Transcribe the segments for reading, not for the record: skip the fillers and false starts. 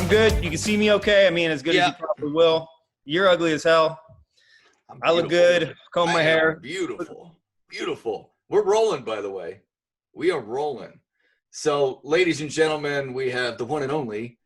good. You can see me okay. I mean, as good as you probably will. You're ugly as hell. I look good. Comb my hair. Beautiful. Beautiful. We're rolling, by the way. We are rolling. So, ladies and gentlemen, we have the one and only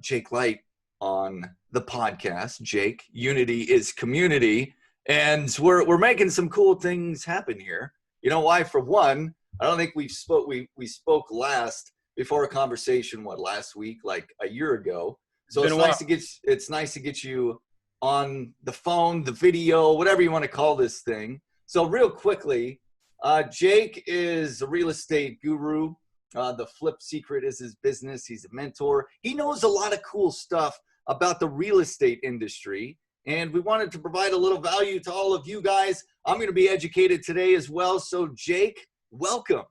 Jake Leicht on the podcast. Jake, unity is community. And we're making some cool things happen here. You know why? For one, I don't think we spoke last before a conversation, last week, like a year ago. So it's nice to get you on the phone, the video, whatever you want to call this thing. So real quickly, Jake is a real estate guru. The Flip Secret is his business. He's a mentor. He knows a lot of cool stuff about the real estate industry. And we wanted to provide a little value to all of you guys. I'm going to be educated today as well. So Jake, welcome.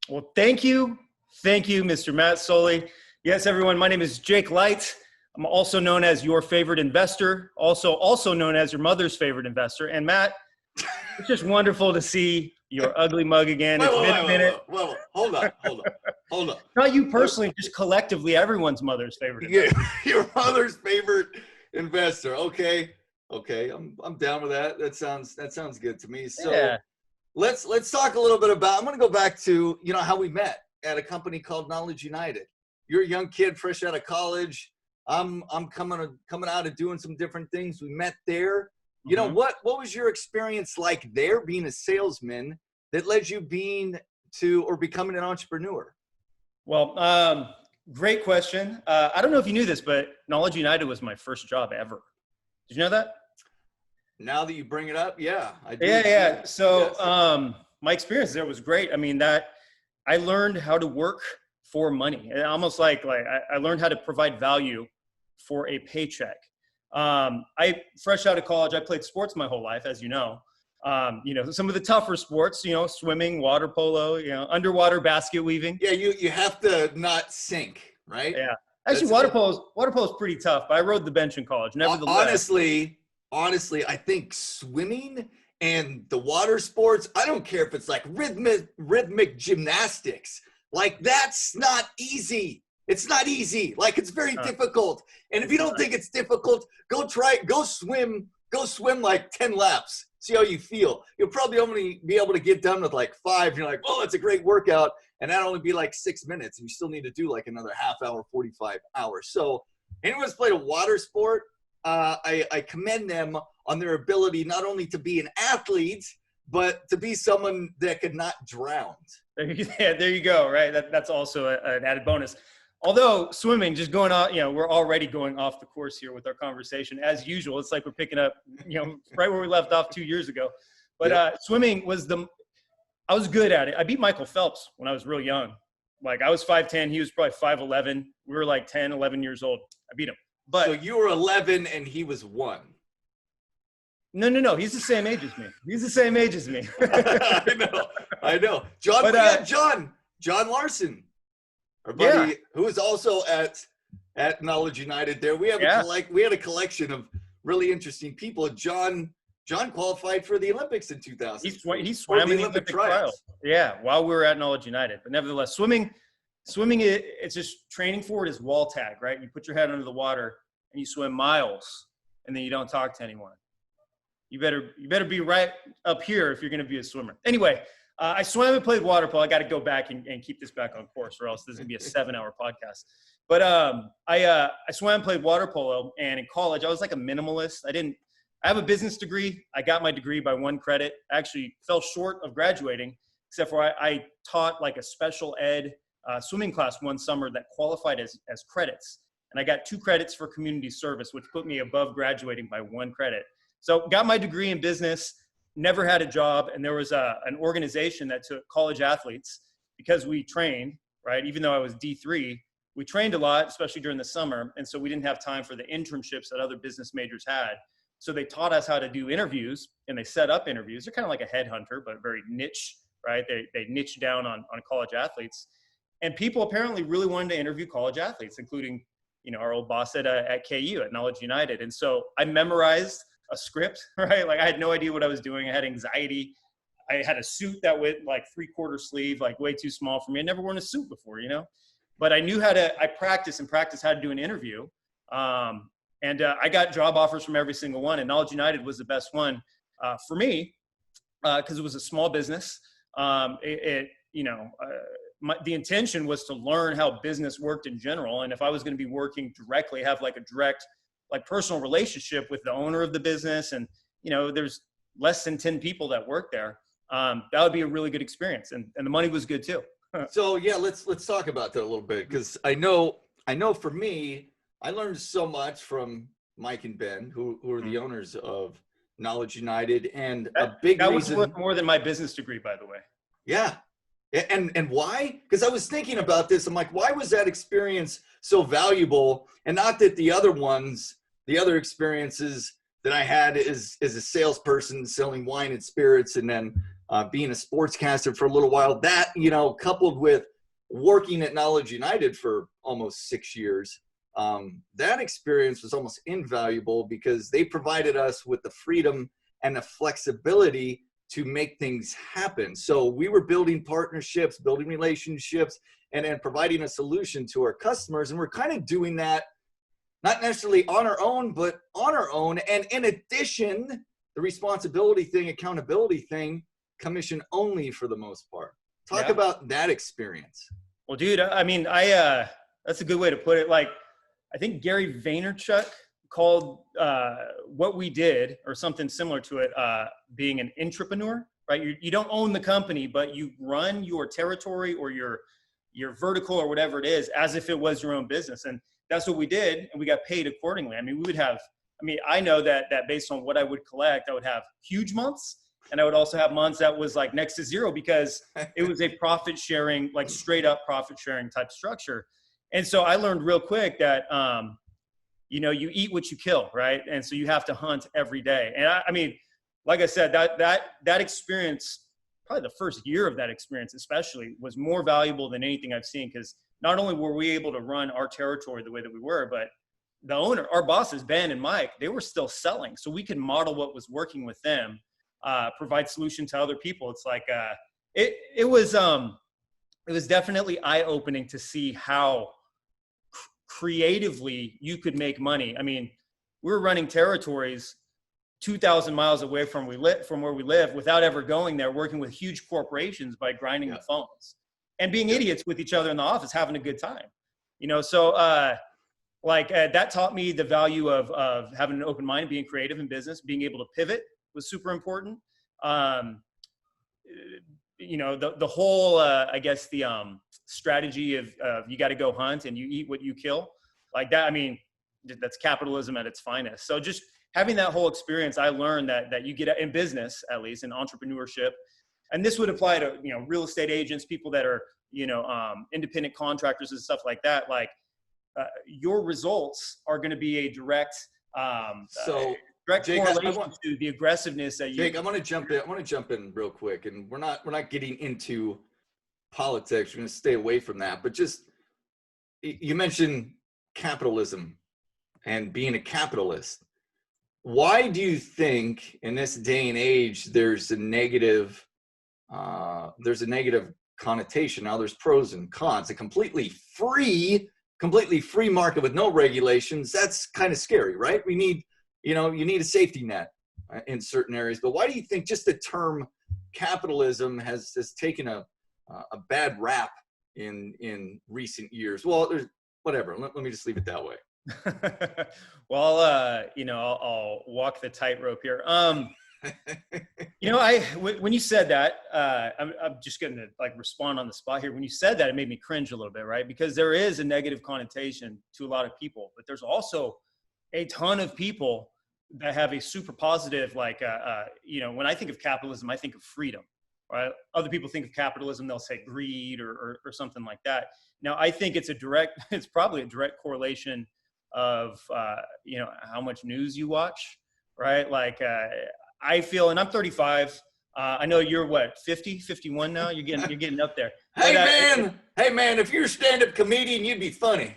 Well, thank you. Thank you, Mr. Matt Sulli. Yes, everyone, my name is Jake Leicht. I'm also known as your favorite investor, also known as your mother's favorite investor. And Matt, it's just wonderful to see your ugly mug again. It's been a minute. Whoa, hold on. Not you personally, just collectively everyone's mother's favorite investor. Yeah, your mother's favorite investor. Okay. I'm down with that. That sounds good to me. So yeah. Let's talk a little bit about, I'm going to go back to, how we met at a company called Knowledge United. You're a young kid fresh out of college. I'm coming out and doing some different things. We met there. You know, what was your experience like there being a salesman that led you becoming an entrepreneur? Well, great question. I don't know if you knew this, but Knowledge United was my first job ever. Did you know that? Now that you bring it up, yeah, I do. Yeah. So yes. My experience there was great. I mean, I learned how to work for money. Almost like I learned how to provide value for a paycheck. Fresh out of college, I played sports my whole life, as you know. Some of the tougher sports, swimming, water polo, underwater basket weaving. Yeah, you have to not sink, right? Yeah. Actually, water polo is pretty tough, but I rode the bench in college. Nevertheless, honestly, I think swimming and the water sports, I don't care if it's like rhythmic gymnastics. Like, that's not easy. It's not easy. Like, it's very difficult. And if you don't think it's difficult, go swim like 10 laps. See how you feel. You'll probably only be able to get done with like 5. You're like, oh, that's a great workout. And that'll only be like 6 minutes. And you still need to do like another half hour, 45 hours. So anyone who's played a water sport, I commend them on their ability not only to be an athlete, but to be someone that could not drown. Yeah, there you go, right? That's also an added bonus. Although swimming, just going on, we're already going off the course here with our conversation as usual. It's like we're picking up, right where we left off 2 years ago. But swimming I was good at it. I beat Michael Phelps when I was real young. Like, I was 5'10", he was probably 5'11". We were like 10, 11 years old. I beat him. But so you were 11 and he was 1. No. He's the same age as me. I know. John Larson, our buddy, who is also at Knowledge United. There, we had a collection of really interesting people. John qualified for the Olympics in 2000. He swam in the Olympic trials. Yeah, while we were at Knowledge United. But nevertheless, swimming, it's just training for it is wall tag, right? You put your head under the water and you swim miles, and then you don't talk to anyone. You better be right up here if you're going to be a swimmer. Anyway, I swam and played water polo. I got to go back and keep this back on course, or else this is going to be a 7-hour podcast. But I swam, played water polo, and in college I was like a minimalist. I have a business degree. I got my degree by 1 credit. I actually fell short of graduating, except for I taught like a special ed swimming class one summer that qualified as credits. And I got 2 credits for community service, which put me above graduating by 1 credit. So got my degree in business, never had a job. And there was an organization that took college athletes because we trained, right? Even though I was D3, we trained a lot, especially during the summer. And so we didn't have time for the internships that other business majors had. So they taught us how to do interviews, and they set up interviews. They're kind of like a headhunter, but very niche, right? They niche down on college athletes. And people apparently really wanted to interview college athletes, including, our old boss at KU, at Knowledge United. And so I memorized a script, right? Like, I had no idea what I was doing. I had anxiety. I had a suit that went like 3/4 sleeve, like way too small for me. I'd never worn a suit before, but I knew I practiced how to do an interview. I got job offers from every single one, and Knowledge United was the best one for me because it was a small business. The intention was to learn how business worked in general. And if I was going to be working directly, have like a direct, like personal relationship with the owner of the business, and, there's less than 10 people that work there, that would be a really good experience. And the money was good too. So yeah, let's talk about that a little bit. Cause I know for me, I learned so much from Mike and Ben, who are the owners of Knowledge United. And a big reason was worth more than my business degree, by the way. Yeah. And why? Because I was thinking about this. I'm like, why was that experience so valuable? And not that the other experiences that I had as a salesperson selling wine and spirits, and then being a sportscaster for a little while, that, coupled with working at Knowledge United for almost 6 years, that experience was almost invaluable because they provided us with the freedom and the flexibility to make things happen. So we were building partnerships, building relationships, and then providing a solution to our customers. And we're kind of doing that, not necessarily on our own, but on our own. And in addition, the responsibility thing, accountability thing, commission only for the most part. Talk about that experience. Well, dude, I mean, that's a good way to put it. Like, I think Gary Vaynerchuk called what we did, or something similar to it, being an intrapreneur, right? You don't own the company, but you run your territory or your vertical or whatever it is as if it was your own business. And that's what we did, and we got paid accordingly. I mean, I know that based on what I would collect, I would have huge months, and I would also have months that was like next to zero because it was a profit sharing, like straight up profit sharing type structure. And so I learned real quick that, you eat what you kill, right? And so you have to hunt every day. And I mean, like I said, that experience, probably the first year of that experience especially, was more valuable than anything I've seen, because not only were we able to run our territory the way that we were, but the owner, our bosses, Ben and Mike, they were still selling. So we could model what was working with them, provide solution to other people. It's like, it was definitely eye-opening to see how creatively you could make money. I mean, we were running territories 2,000 miles away from where we live without ever going there, working with huge corporations by grinding the phones and being idiots with each other in the office, having a good time, So that taught me the value of having an open mind, being creative in business, being able to pivot was super important. The whole, the strategy of you got to go hunt and you eat what you kill, like that. I mean, that's capitalism at its finest. So just having that whole experience, I learned that you get in business, at least in entrepreneurship, and this would apply to, real estate agents, people that are, independent contractors and stuff like that. Like your results are going to be a direct, Jake, correlation to the aggressiveness that you. Jake, I want to jump in real quick, and we're not getting into politics. We're going to stay away from that. But just, you mentioned capitalism and being a capitalist. Why do you think in this day and age there's a negative connotation? Now there's pros and cons. A completely free market with no regulations, that's kind of scary, right? We need, you need a safety net in certain areas. But why do you think just the term capitalism has taken a bad rap in recent years? Well, there's whatever. Let me just leave it that way. Well, I'll walk the tightrope here. When you said that, I'm just going to respond on the spot here. When you said that, it made me cringe a little bit, right? Because there is a negative connotation to a lot of people, but there's also a ton of people that have a super positive, when I think of capitalism, I think of freedom, right? Other people think of capitalism, they'll say greed or something like that. Now, I think it's probably a direct correlation of, how much news you watch, right? I feel, and I'm 35. I know you're 50, 51 now. You're getting up there. Hey man, if you're a stand-up comedian, you'd be funny.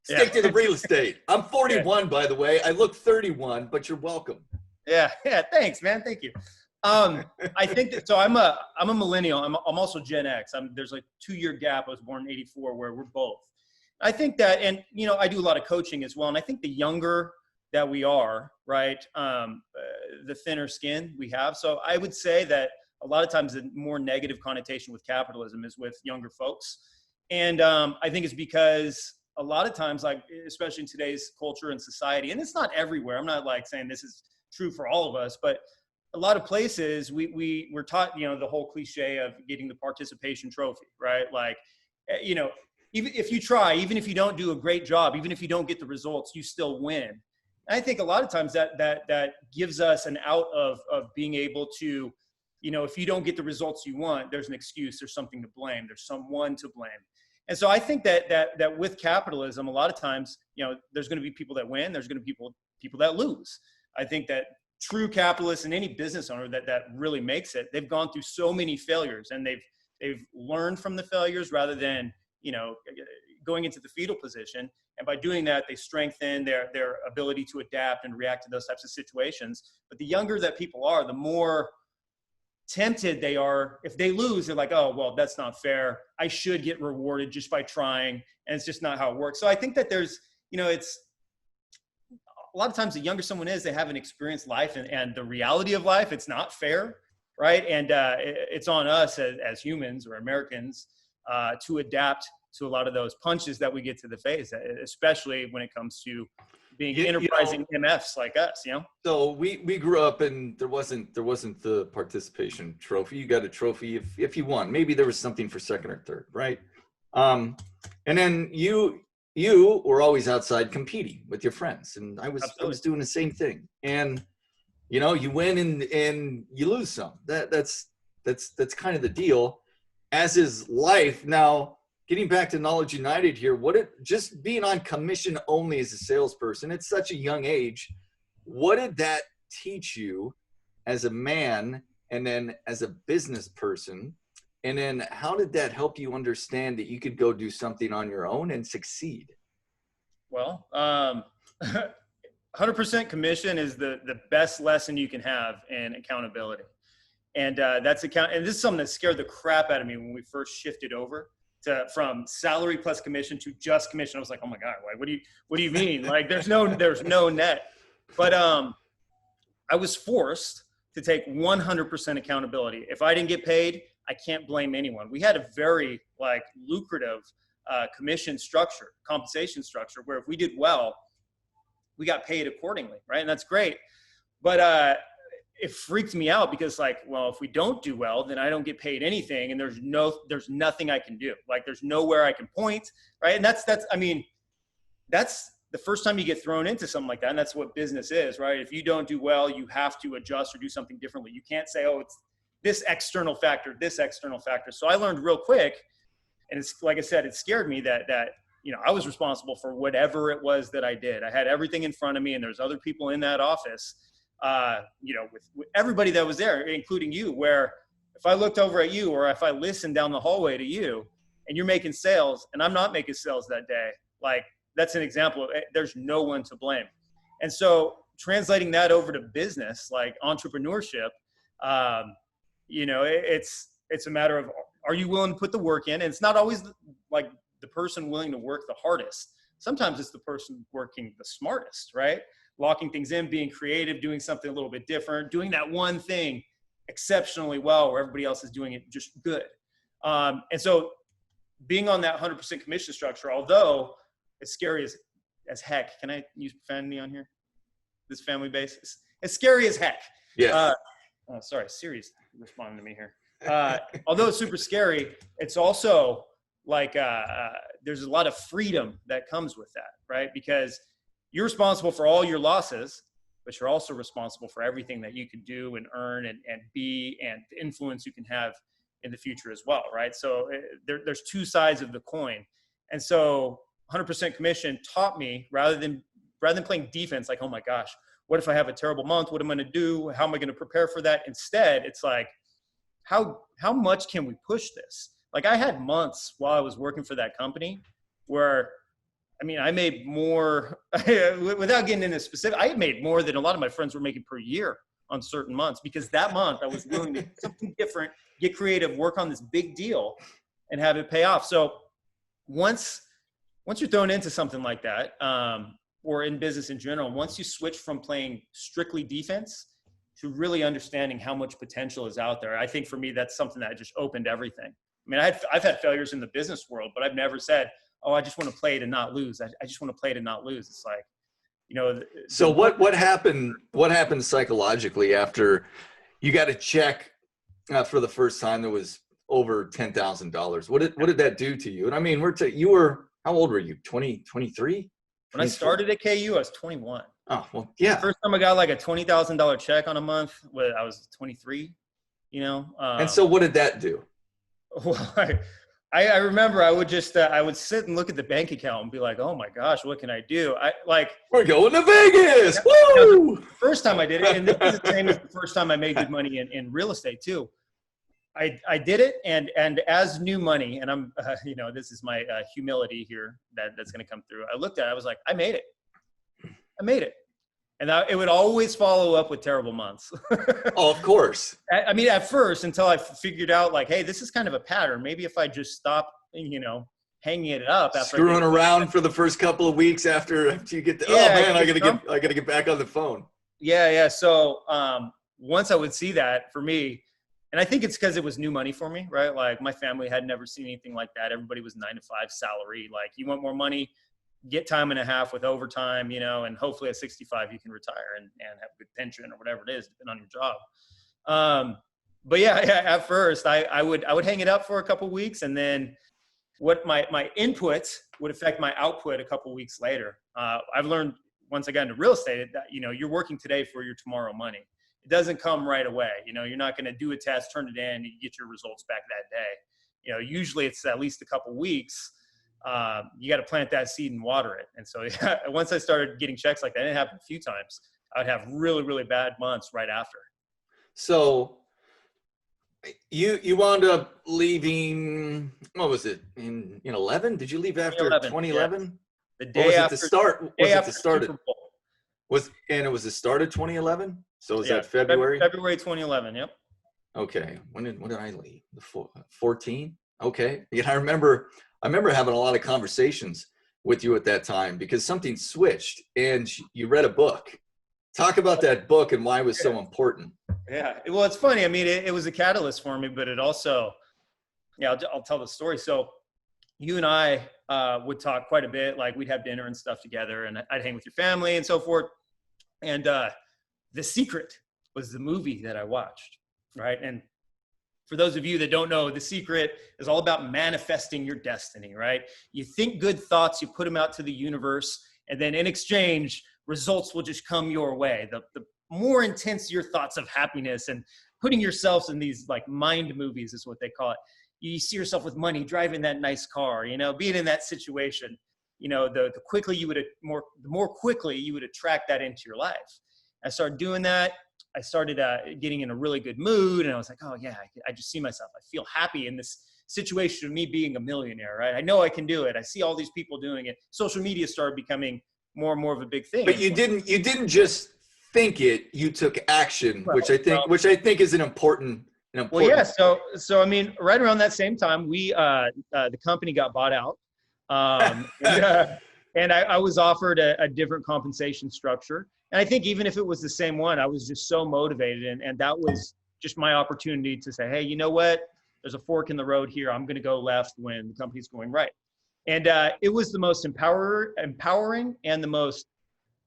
Stick to the real estate. I'm 41, by the way. I look 31, but you're welcome. Yeah. Thanks, man. Thank you. I think that. So I'm a millennial. I'm also Gen X. There's 2-year gap. I was born in '84, where we're both. I think that, and, you know, I do a lot of coaching as well. And I think the younger that we are, right, the thinner skin we have. So I would say that a lot of times the more negative connotation with capitalism is with younger folks. And I think it's because a lot of times, like, especially in today's culture and society, and it's not everywhere. I'm not like saying this is true for all of us, but a lot of places we're taught, you know, the whole cliche of getting the participation trophy, right? Like, you know, even if you try, even if you don't do a great job, even if you don't get the results, you still win. And I think a lot of times that gives us an out of being able to, you know, if you don't get the results you want, there's an excuse, there's something to blame, there's someone to blame. And so I think that with capitalism, a lot of times, you know, there's going to be people that win, there's going to be people that lose. I think that true capitalists and any business owner that really makes it, they've gone through so many failures, and they've learned from the failures rather than, you know, going into the fetal position. And by doing that, they strengthen their ability to adapt and react to those types of situations. But the younger that people are, the more tempted they are. If they lose, they're like, oh, well, that's not fair. I should get rewarded just by trying. And it's just not how it works. So I think that there's, you know, it's a lot of times the younger someone is, they haven't experienced life and the reality of life. It's not fair, right? And it's on us as humans or Americans to adapt to a lot of those punches that we get to the face, especially when it comes to being enterprising MFs like us, you know? So we grew up and there wasn't the participation trophy. You got a trophy if you won. Maybe there was something for second or third, right? And then you were always outside competing with your friends, and I was doing the same thing. And you know, you win and you lose some. That's kind of the deal, as is life. Now, getting back to Knowledge United here, just being on commission only as a salesperson at such a young age, what did that teach you as a man and then as a business person? And then how did that help you understand that you could go do something on your own and succeed? Well, 100% commission is the best lesson you can have in accountability. And and this is something that scared the crap out of me when we first shifted over from salary plus commission to just commission. I was like, oh my God, like, what do you mean? Like, there's no net. But I was forced to take 100% accountability. If I didn't get paid, I can't blame anyone. We had a very lucrative commission structure, compensation structure, where if we did well, we got paid accordingly, right? And that's great. But it freaked me out because, well, if we don't do well, then I don't get paid anything, and there's nothing I can do. Like, there's nowhere I can point, right? And that's the first time you get thrown into something like that, and that's what business is, right? If you don't do well, you have to adjust or do something differently. You can't say, oh, it's this external factor. So I learned real quick, and it's like I said, it scared me that I was responsible for whatever it was that I did. I had everything in front of me, and there's other people in that office, with everybody that was there, including you, where if I looked over at you or if I listened down the hallway to you and you're making sales and I'm not making sales that day, that's an example of there's no one to blame. And so translating that over to business, like entrepreneurship, it's a matter of, are you willing to put the work in? And it's not always like the person willing to work the hardest. Sometimes it's the person working the smartest, right? Locking things in, being creative, doing something a little bit different, doing that one thing exceptionally well where everybody else is doing it just good. And so being on that 100% commission structure, although it's scary as heck. Can I use profanity on here? This family base? It's scary as heck. Yes. Sorry, Siri's responding to me here. Although it's super scary, it's also there's a lot of freedom that comes with that, right? Because you're responsible for all your losses, but you're also responsible for everything that you can do and earn and be, and the influence you can have in the future as well, right? So there's two sides of the coin. And so 100% commission taught me, rather than playing defense, like, oh my gosh, what if I have a terrible month? What am I going to do? How am I going to prepare for that? Instead, it's like, how much can we push this? Like, I had months while I was working for that company where, I made more, without getting into specific, I made more than a lot of my friends were making per year on certain months, because that month I was willing to do something different, get creative, work on this big deal, and have it pay off. So once once you're thrown into something like that, or in business in general, once you switch from playing strictly defense to really understanding how much potential is out there, I think for me, that's something that just opened everything. I mean, I've had failures in the business world, but I've never said, oh, I just want to play to not lose. I just want to play to not lose. It's like, So what happened psychologically after you got a check for the first time that was over $10,000? What did that do to you? And I mean, you were, how old were you? 20, 23? When I started at KU, I was 21. Oh, well, yeah. The first time I got like a $20,000 check on a month, I was 23, and so what did that do? Well, I remember I would just, I would sit and look at the bank account and be like, oh my gosh, what can I do? We're going to Vegas. Woo! The first time I did it, and this is the same as the first time I made good money in real estate too. I did it, and as new money, and I'm, this is my humility here that's going to come through. I looked at it, I was like, I made it. And it would always follow up with terrible months. Oh, of course. I mean, at first, until I figured out like, hey, this is kind of a pattern. Maybe if I just stop, hanging it up. Screwing around for the first couple of weeks after you get to, oh man, I gotta get back on the phone. Yeah. So once I would see that for me, and I think it's because it was new money for me, right? Like my family had never seen anything like that. Everybody was 9 to 5 salary. Like you want more money, get time and a half with overtime, and hopefully at 65 you can retire and have a good pension or whatever it is, depending on your job. But yeah, at first I would hang it up for a couple of weeks, and then what my input would affect my output a couple of weeks later. I've learned once I got into real estate that, you're working today for your tomorrow money. It doesn't come right away. You're not going to do a test, turn it in, and you get your results back that day. Usually it's at least a couple of weeks. You got to plant that seed and water it. And so once I started getting checks like that, it happened a few times. I would have really, really bad months right after. So you wound up leaving, what was it, in 11? Did you leave after 2011? Yeah. The day after. Was it the start of, and it was the start of 2011? So was that February? February 2011, yep. Okay. When did I leave? 14? Okay. I remember having a lot of conversations with you at that time because something switched and you read a book. Talk about that book and why it was so important. Yeah. Well, it's funny. I mean, it was a catalyst for me, but it also, I'll tell the story. So you and I would talk quite a bit. Like we'd have dinner and stuff together, and I'd hang with your family and so forth. And The Secret was the movie that I watched, right? And for those of you that don't know, The Secret is all about manifesting your destiny, right? You think good thoughts, you put them out to the universe, and then in exchange, results will just come your way. The more intense your thoughts of happiness and putting yourself in these like mind movies is what they call it. You see yourself with money, driving that nice car, being in that situation, the more quickly you would attract that into your life. I started doing that. I started getting in a really good mood, and I was like, oh yeah, I just see myself. I feel happy in this situation of me being a millionaire, right? I know I can do it. I see all these people doing it. Social media started becoming more and more of a big thing. But you didn't just think it, you took action, which I think is an important. Well, yeah. So I mean, right around that same time, the company got bought out, and I was offered a different compensation structure. And I think even if it was the same one, I was just so motivated, and that was just my opportunity to say, hey, you know what? There's a fork in the road here. I'm going to go left when the company's going right. And it was the most empowering and the most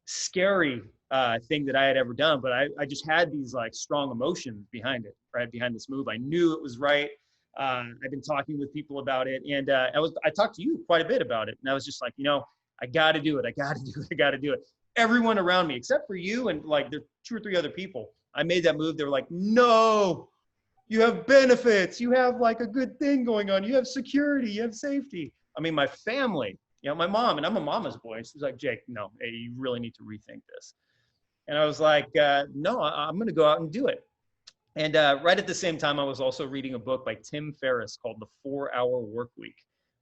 scary thing that I had ever done. But I just had these like strong emotions behind it, right? Behind this move. I knew it was right. I've been talking with people about it. And I talked to you quite a bit about it. And I was just like, I got to do it. I got to do it. Everyone around me, except for you and like there 2 or 3 other people, I made that move. They were like, no, you have benefits. You have like a good thing going on. You have security. You have safety. I mean, my family, my mom, and I'm a mama's boy. She's like, Jake, no, hey, you really need to rethink this. And I was like, no, I'm going to go out and do it. And right at the same time, I was also reading a book by Tim Ferriss called The 4-Hour Workweek,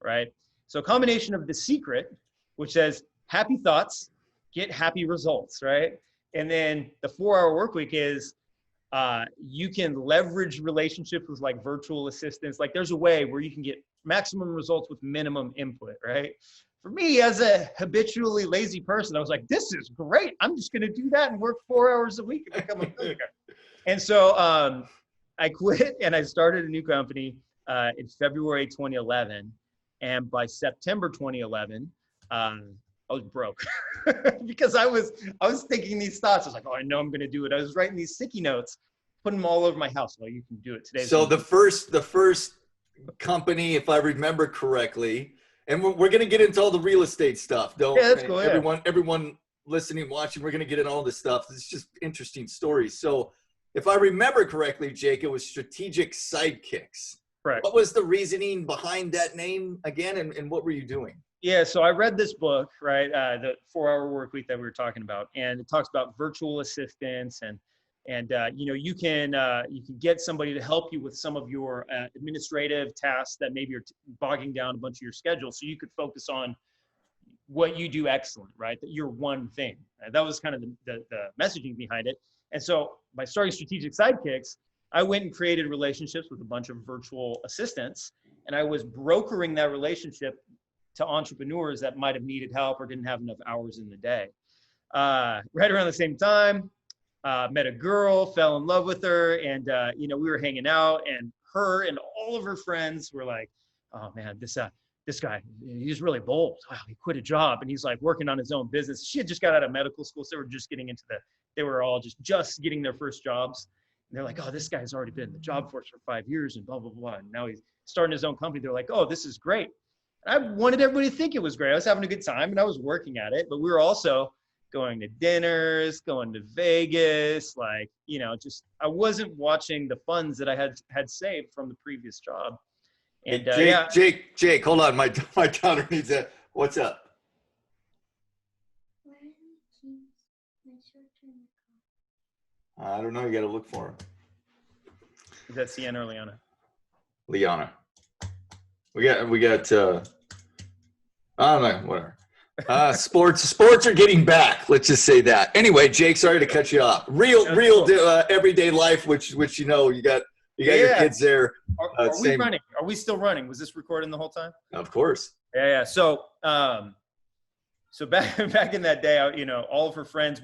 right? So a combination of The Secret, which says happy thoughts, get happy results, right? And then the 4-Hour Workweek is you can leverage relationships with like virtual assistants. Like there's a way where you can get maximum results with minimum input, right? for me, as a habitually lazy person, I was like, this is great. I'm just going to do that and work 4 hours a week and become a millionaire. And so I quit and I started a new company in February 2011. And by September 2011, I was broke because I was thinking these thoughts. I was like, oh, I know I'm going to do it. I was writing these sticky notes, putting them all over my house. Oh, you can do it today. So the first company, if I remember correctly, and we're going to get into all the real estate stuff. That's cool, everyone listening, watching, we're going to get into all this stuff. It's just interesting stories. So if I remember correctly, Jake, it was Strategic Sidekicks. Right. What was the reasoning behind that name again, and what were you doing? Yeah, so I read this book, right, the 4-Hour Workweek that we were talking about, and it talks about virtual assistants, and you can get somebody to help you with some of your administrative tasks that maybe are bogging down a bunch of your schedule, so you could focus on what you do excellent, right? That you're one thing. That was kind of the messaging behind it. And so by starting Strategic Sidekicks, I went and created relationships with a bunch of virtual assistants, and I was brokering that relationship to entrepreneurs that might have needed help or didn't have enough hours in the day. Right around the same time, met a girl, fell in love with her, and we were hanging out, and her and all of her friends were like, oh man, this guy, he's really bold. Wow, he quit a job and he's like working on his own business. She had just got out of medical school, so they were just getting into they were all just getting their first jobs. And they're like, oh, this guy's already been in the job force for 5 years and blah, blah, blah. And now he's starting his own company. They're like, oh, this is great. And I wanted everybody to think it was great. I was having a good time and I was working at it, but we were also going to dinners, going to Vegas, I wasn't watching the funds that I had saved from the previous job. And Jake, hold on. My daughter needs that. What's up? I don't know. You got to look for him. Is that Sienna or Liana? Liana. We got. I don't know. Whatever. Sports are getting back. Let's just say that. Anyway, Jake, sorry to cut you off. Real everyday life, which you got your kids there. Are we running? Are we still running? Was this recording the whole time? Of course. Yeah. So back in that day, all of her friends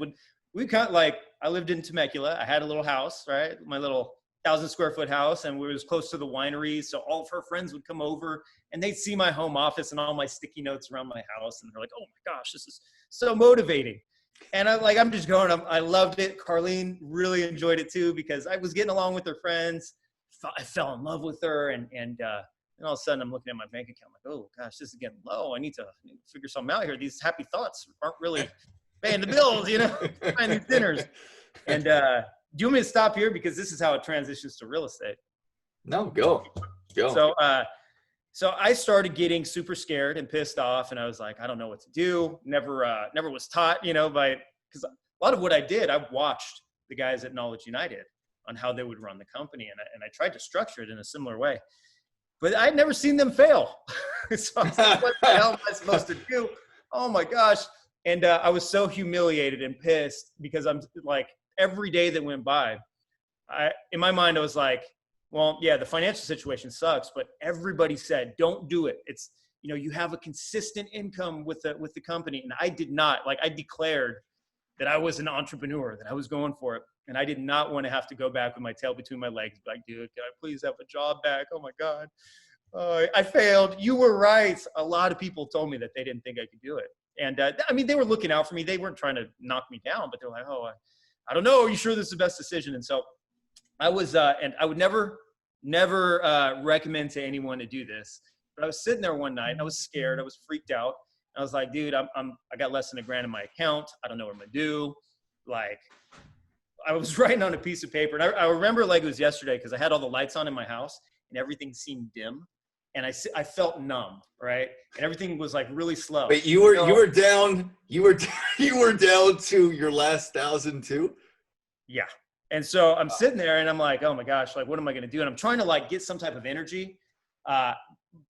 I lived in Temecula. I had a little house, right? My little 1,000 square foot house, and we was close to the wineries. So all of her friends would come over and they'd see my home office and all my sticky notes around my house. And they're like, oh my gosh, this is so motivating. And I'm just going, I loved it. Carlene really enjoyed it too, because I was getting along with her friends. I fell in love with her. And all of a sudden I'm looking at my bank account, like, oh gosh, this is getting low. I need to figure something out here. These happy thoughts aren't really paying the bills, buying these dinners. And do you want me to stop here? Because this is how it transitions to real estate. No, go. So I started getting super scared and pissed off, and I was like, I don't know what to do. Never was taught, because a lot of what I did, I watched the guys at Knowledge United on how they would run the company, and I tried to structure it in a similar way. But I'd never seen them fail. So I was like, what the hell am I supposed to do? Oh my gosh. And I was so humiliated and pissed because I'm like, every day that went by, in my mind, I was like, well, yeah, the financial situation sucks, but everybody said, don't do it. It's, you have a consistent income with the company. And I did not. I declared that I was an entrepreneur, that I was going for it. And I did not want to have to go back with my tail between my legs. Like, dude, can I please have a job back? Oh my God. I failed. You were right. A lot of people told me that they didn't think I could do it. And they were looking out for me. They weren't trying to knock me down, but they're like, oh, I don't know. Are you sure this is the best decision? And so I was, and I would never recommend to anyone to do this, but I was sitting there one night and I was scared. I was freaked out. I was like, dude, I got less than $1,000 in my account. I don't know what I'm going to do. I was writing on a piece of paper, and I remember like it was yesterday, because I had all the lights on in my house and everything seemed dim. And I felt numb, right? And everything was like really slow. Wait, you were down to your last 1,000 too? Yeah. And so I'm sitting there and I'm like, oh my gosh, what am I going to do? And I'm trying to get some type of energy,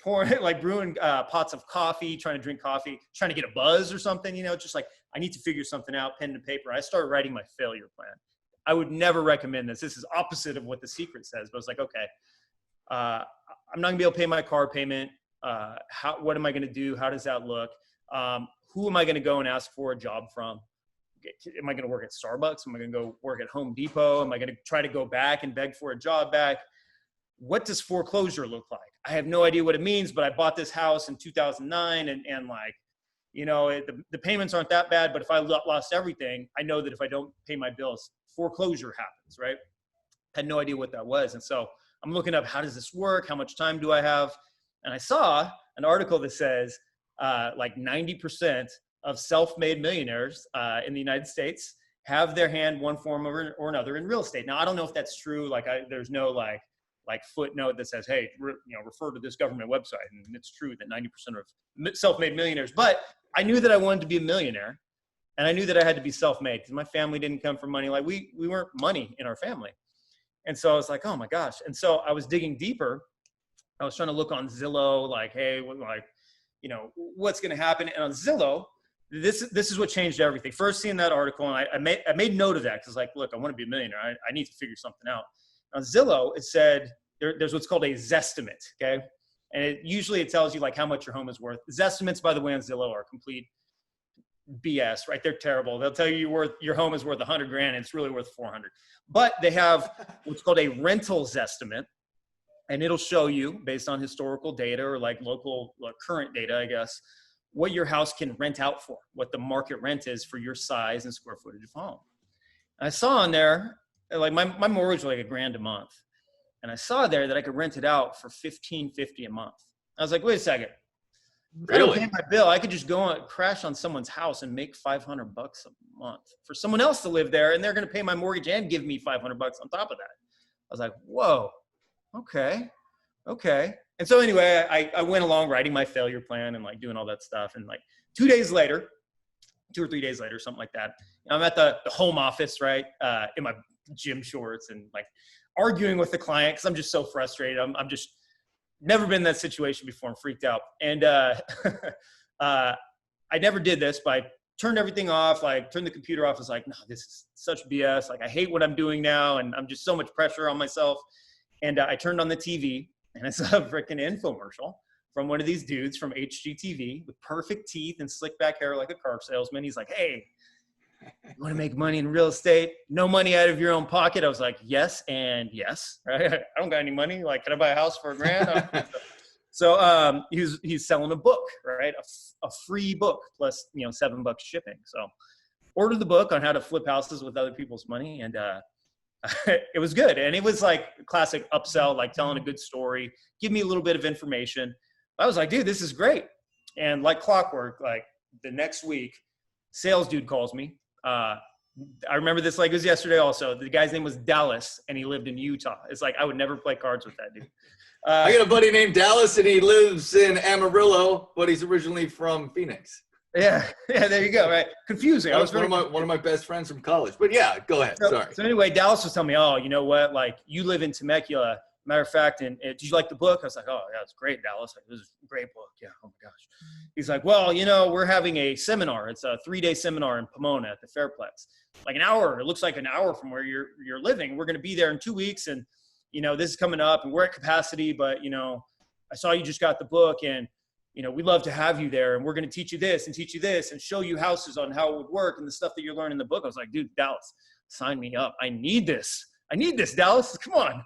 brewing pots of coffee, trying to drink coffee, trying to get a buzz or something, just I need to figure something out, pen and paper. I started writing my failure plan. I would never recommend this. This is opposite of what The Secret says, but I was like, okay, I'm not gonna be able to pay my car payment. What am I gonna do? How does that look? Who am I going to go and ask for a job from? Am I going to work at Starbucks? Am I going to go work at Home Depot? Am I going to try to go back and beg for a job back? What does foreclosure look like? I have no idea what it means, but I bought this house in 2009 and like, you know, the payments aren't that bad, but if I lost everything, I know that if I don't pay my bills, foreclosure happens, right? Had no idea what that was. And so I'm looking up, how does this work? How much time do I have? And I saw an article that says like 90% of self-made millionaires in the United States have their hand one form or another in real estate. Now, I don't know if that's true. Like there's no like footnote that says, hey, refer to this government website. And it's true that 90% of self-made millionaires, but I knew that I wanted to be a millionaire, and I knew that I had to be self-made because my family didn't come from money. Like we weren't money in our family. And so I was like, oh my gosh. And so I was digging deeper. I was trying to look on Zillow, like, hey, like, you know, what's going to happen? And on Zillow, this is what changed everything. First seeing that article, and I made note of that because, like, look, I want to be a millionaire. I need to figure something out. On Zillow, it said there's what's called a Zestimate, okay? And it tells you like how much your home is worth. Zestimates, by the way, on Zillow are complete BS, right? They're terrible. They'll tell you your home is worth $100,000 and it's really worth $400,000. But they have what's called a rental Zestimate, and it'll show you based on historical data or like local current data, I guess, what your house can rent out for, what the market rent is for your size and square footage of home. And I saw on there, like my mortgage was like $1,000 a month. And I saw there that I could rent it out for $1,550 a month. I was like, wait a second. If I don't pay my bill, I could just go and crash on someone's house and make $500 a month for someone else to live there. And they're going to pay my mortgage and give me $500 on top of that. I was like, whoa, okay. And so anyway, I went along writing my failure plan and like doing all that stuff. And like 2 or 3 days later, something like that, I'm at the home office, right? In my gym shorts and like arguing with the client because I'm just so frustrated. I'm just never been in that situation before. I'm freaked out. And I never did this, but I turned everything off, like turned the computer off. I was like, no, this is such BS. Like I hate what I'm doing now. And I'm just so much pressure on myself. And I turned on the TV and it's a freaking infomercial from one of these dudes from HGTV with perfect teeth and slick back hair like a car salesman. He's like, hey, you want to make money in real estate? No money out of your own pocket? I was like, yes and yes, right? I don't got any money. Like, can I buy a house for $1,000? So he's selling a book, right? A free book plus, $7 shipping. So ordered the book on how to flip houses with other people's money. And it was good. And it was like a classic upsell, like telling a good story, give me a little bit of information. I was like, dude, this is great. And like clockwork, like the next week, sales dude calls me. I remember this like it was yesterday also. The guy's name was Dallas, and he lived in Utah. It's like I would never play cards with that dude. I got a buddy named Dallas, and he lives in Amarillo, but he's originally from Phoenix. Yeah, there you go, right? Confusing. I was one of my best friends from college. But yeah, go ahead. Sorry. So anyway, Dallas was telling me, oh, you know what? Like you live in Temecula. Matter of fact, and did you like the book? I was like, oh, yeah, it's great, Dallas. Like, this is a great book. Yeah, oh my gosh. He's like, well, we're having a seminar. It's a 3-day seminar in Pomona at the Fairplex. Like an hour. It looks like an hour from where you're living. We're going to be there in 2 weeks, and this is coming up, and we're at capacity. But I saw you just got the book, and we'd love to have you there, and we're going to teach you this and show you houses on how it would work and the stuff that you're learning in the book. I was like, dude, Dallas, sign me up. I need this, Dallas. Come on.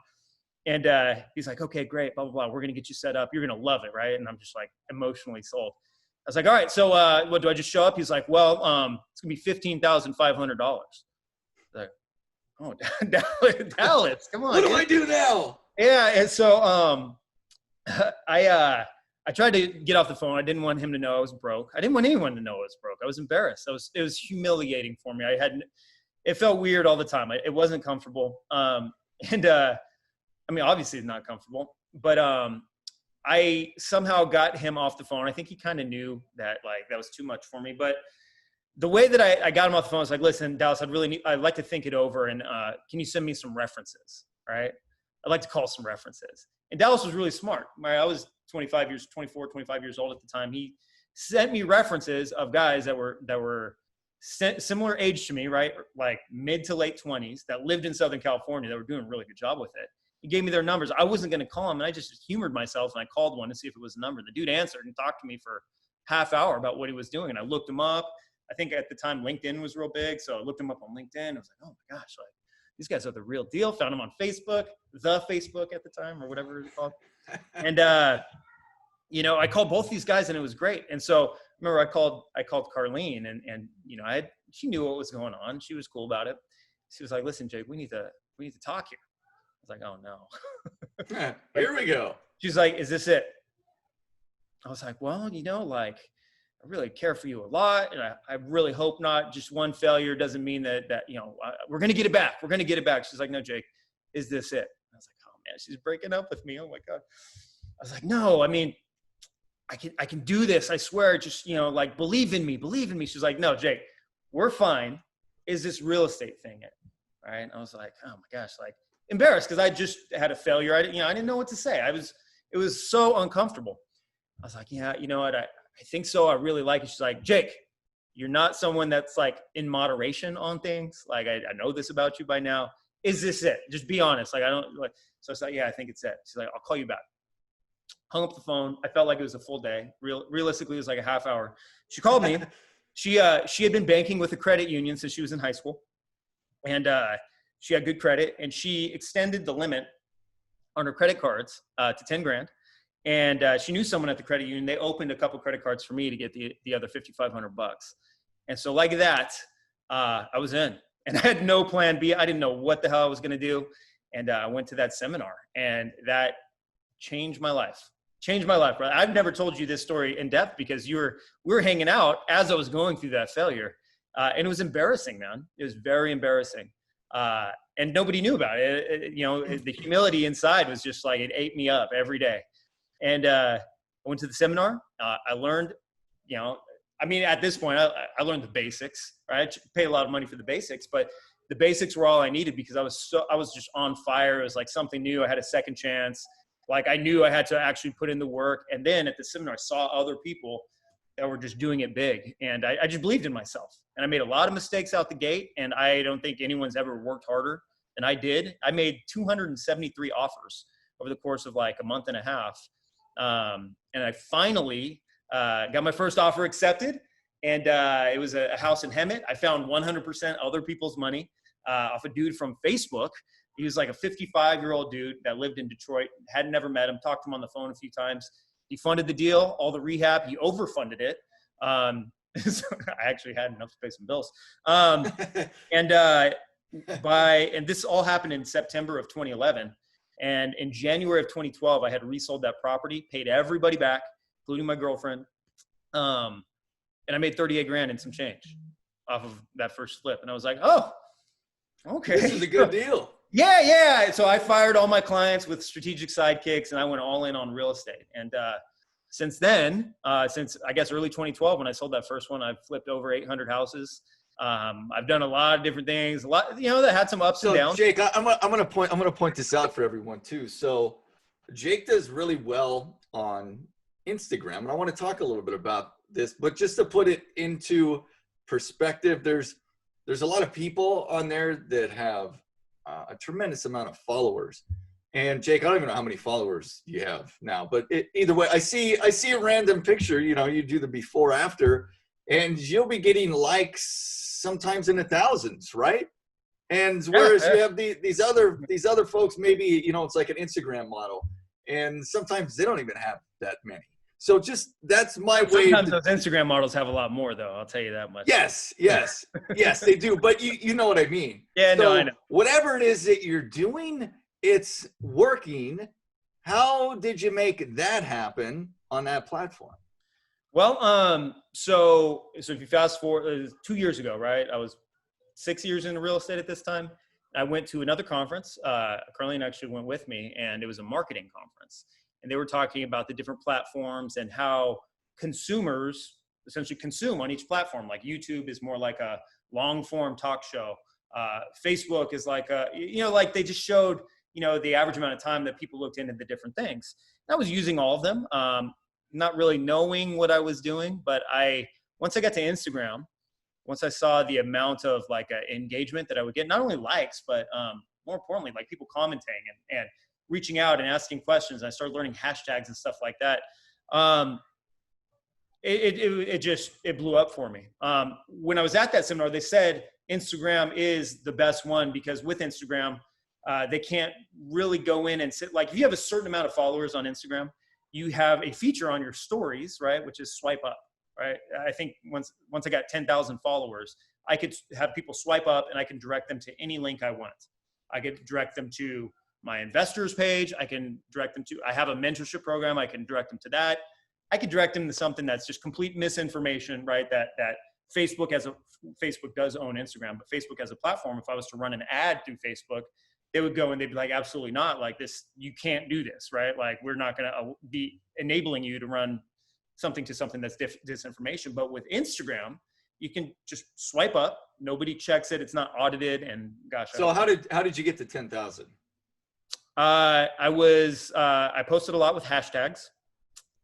And he's like, okay, great, blah, blah, blah. We're going to get you set up. You're going to love it, right? And I'm just like emotionally sold. I was like, all right, so what, do I just show up? He's like, well, it's going to be $15,500. Like, oh, Dallas, come on. What do I do now? Yeah, and so I tried to get off the phone. I didn't want him to know I was broke. I didn't want anyone to know I was broke. I was embarrassed. It was humiliating for me. It felt weird all the time. It wasn't comfortable. Obviously it's not comfortable, but I somehow got him off the phone. I think he kind of knew that that was too much for me. But the way that I got him off the phone was like, listen, Dallas, I'd like to think it over, and can you send me some references, right? I'd like to call some references. And Dallas was really smart. I was 24, 25 years old at the time. He sent me references of guys that were similar age to me, right? Like mid to late 20s that lived in Southern California that were doing a really good job with it. He gave me their numbers. I wasn't going to call him, and I just humored myself, and I called one to see if it was a number. The dude answered and talked to me for half hour about what he was doing. And I looked him up. I think at the time LinkedIn was real big. So I looked him up on LinkedIn. I was like, oh my gosh, like these guys are the real deal. Found him on Facebook, the Facebook at the time or whatever it's called. And, you know, I called both these guys and it was great. And so remember I called Carlene and, you know, she knew what was going on. She was cool about it. She was like, listen, Jake, we need to talk here. I was like, oh no. Here we go. She's like, is this it? I was like, well, you know, like I really care for you a lot. And I really hope not. Just one failure doesn't mean that, you know, we're going to get it back. We're going to get it back. She's like, no, Jake, is this it? I was like, oh man, she's breaking up with me. Oh my God. I was like, no, I mean, I can do this. I swear. Just, you know, like, believe in me. She's like, no, Jake, we're fine. Is this real estate thing it? All right. And I was like, oh my gosh, like embarrassed. Cause I just had a failure. I didn't know what to say. It was so uncomfortable. I was like, yeah, you know what? I think so. I really like it. She's like, Jake, you're not someone that's like in moderation on things. Like, I know this about you by now. Is this it? Just be honest. Like, I don't like, so I was like, yeah, I think it's it. She's like, I'll call you back. Hung up the phone. I felt like it was a full day. Realistically, it was like a half hour. She called me. She had been banking with a credit union since she was in high school. And she had good credit. And she extended the limit on her credit cards to 10 grand. And she knew someone at the credit union. They opened a couple credit cards for me to get the other $5,500. And so like that, I was in. And I had no plan B. I didn't know what the hell I was going to do. And I went to that seminar. And that changed my life. Brother. I've never told you this story in depth because we were hanging out as I was going through that failure. And it was embarrassing, man. It was very embarrassing. And nobody knew about it. You know, the humility inside was just like, it ate me up every day. And I went to the seminar. I learned, you know, I mean, at this point, I learned the basics, right? I paid a lot of money for the basics, but the basics were all I needed because I was just on fire. It was like something new. I had a second chance. Like I knew I had to actually put in the work. And then at the seminar, I saw other people that were just doing it big. And I just believed in myself. And I made a lot of mistakes out the gate. And I don't think anyone's ever worked harder than I did. I made 273 offers over the course of like a month and a half. And I finally got my first offer accepted. And it was a house in Hemet. I found 100% other people's money off a dude from Facebook. He was like a 55-year-old dude that lived in Detroit, had never met him, talked to him on the phone a few times. He funded the deal, all the rehab. He overfunded it. So I actually had enough to pay some bills. And this all happened in September of 2011. And in January of 2012, I had resold that property, paid everybody back, including my girlfriend. And I made 38 grand and some change off of that first flip. And I was like, oh, okay. This is a good deal. Yeah. So I fired all my clients with strategic sidekicks and I went all in on real estate. And since then, since I guess early 2012, when I sold that first one, I've flipped over 800 houses. I've done a lot of different things, a lot, you know, that had some ups and downs. Jake, I'm gonna point this out for everyone too. So Jake does really well on Instagram, and I want to talk a little bit about this, but just to put it into perspective, there's a lot of people on there that have a tremendous amount of followers. And Jake, I don't even know how many followers you have now, but either way, I see a random picture, you know, you do the before after, and you'll be getting likes sometimes in the thousands, right? And whereas you have these other folks, maybe, you know, it's like an Instagram model, and sometimes they don't even have that many. So just, that's my way. Sometimes those Instagram models have a lot more though. I'll tell you that much. Yes, they do. But you know what I mean? Yeah, so no, I know. Whatever it is that you're doing, it's working. How did you make that happen on that platform? Well, so if you fast forward 2 years ago, right? I was 6 years into real estate at this time. I went to another conference. Carlene actually went with me, and it was a marketing conference. And they were talking about the different platforms and how consumers essentially consume on each platform. Like YouTube is more like a long form talk show. Facebook is like like they just showed, you know, the average amount of time that people looked into the different things. And I was using all of them, not really knowing what I was doing. But once I got to Instagram, once I saw the amount of like engagement that I would get, not only likes, but more importantly, like people commenting and reaching out and asking questions. I started learning hashtags and stuff like that. it blew up for me. When I was at that seminar, they said Instagram is the best one because with Instagram, they can't really go in and sit, like if you have a certain amount of followers on Instagram, you have a feature on your stories, right? Which is swipe up, right? I think once I got 10,000 followers, I could have people swipe up and I can direct them to any link I want. I could direct them to my investors page. I can direct them to, I have a mentorship program. I can direct them to that. I could direct them to something that's just complete misinformation, right? That Facebook does own Instagram, but Facebook as a platform, if I was to run an ad through Facebook, they would go and they'd be like, absolutely not, like this, you can't do this, right? Like we're not going to be enabling you to run something that's disinformation. But with Instagram, you can just swipe up, nobody checks it, it's not audited, and gosh. So how did you get to 10,000? I posted a lot with hashtags.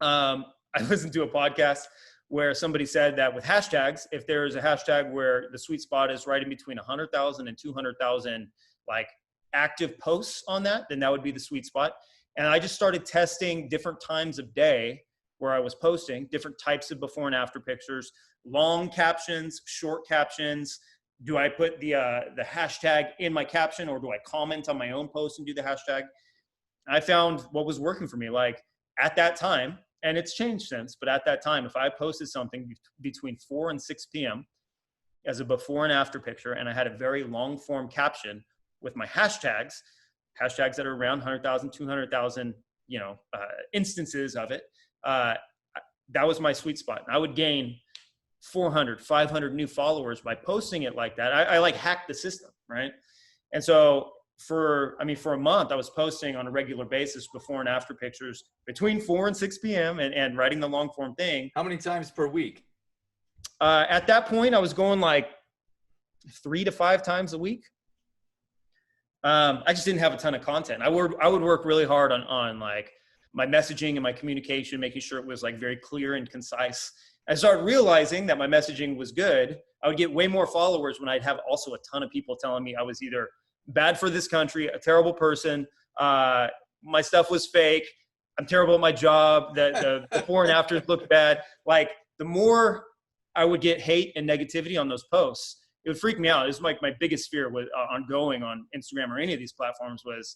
I listened to a podcast where somebody said that with hashtags, if there's a hashtag where the sweet spot is right in between 100,000 and 200,000 like active posts on that, then that would be the sweet spot. And I just started testing different times of day where I was posting different types of before and after pictures, long captions, short captions. Do I put the hashtag in my caption, or do I comment on my own post and do the hashtag? I found what was working for me. Like at that time, and it's changed since, but at that time, if I posted something between 4 and 6 p.m. as a before and after picture, and I had a very long form caption with my hashtags that are around 100,000, 200,000, instances of it, that was my sweet spot. And I would gain 400, 500 new followers by posting it like that. I like hacked the system, right? And so for a month, I was posting on a regular basis before and after pictures between 4 and 6 p.m. and writing the long form thing. How many times per week? At that point, I was going like 3 to 5 times a week. I just didn't have a ton of content. I would work really hard on like my messaging and my communication, making sure it was like very clear and concise. I started realizing that my messaging was good. I would get way more followers when I'd have also a ton of people telling me I was either bad for this country, a terrible person, my stuff was fake, I'm terrible at my job, the before and afters looked bad. Like the more I would get hate and negativity on those posts, it would freak me out. It was like my biggest fear was on going on Instagram or any of these platforms was,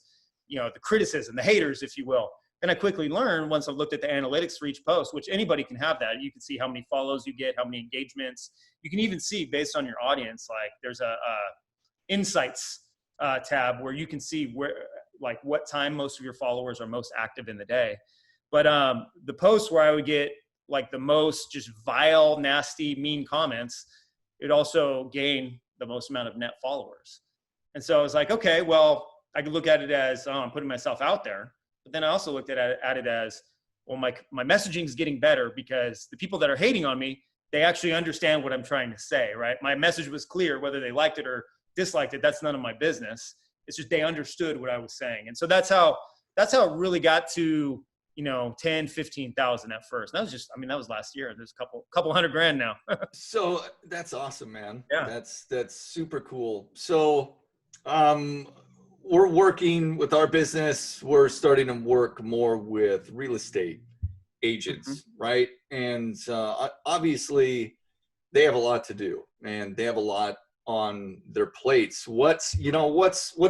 the criticism, the haters, if you will. And I quickly learned once I looked at the analytics for each post, which anybody can have that. You can see how many follows you get, how many engagements. You can even see based on your audience, like there's a insights tab where you can see what time most of your followers are most active in the day. But the posts where I would get like the most just vile, nasty, mean comments, it also gain the most amount of net followers. And so I was like, okay, well, I could look at it as I'm putting myself out there. But then I also looked at it as, well, my messaging is getting better because the people that are hating on me, they actually understand what I'm trying to say, right? My message was clear, whether they liked it or disliked it, that's none of my business. It's just they understood what I was saying. And so that's how it really got to, 10, 15,000 at first. That was just, that was last year. There's a couple $100,000 now. So that's awesome, man. Yeah. That's super cool. So, we're working with our business. We're starting to work more with real estate agents, right? And obviously they have a lot to do and they have a lot on their plates. What's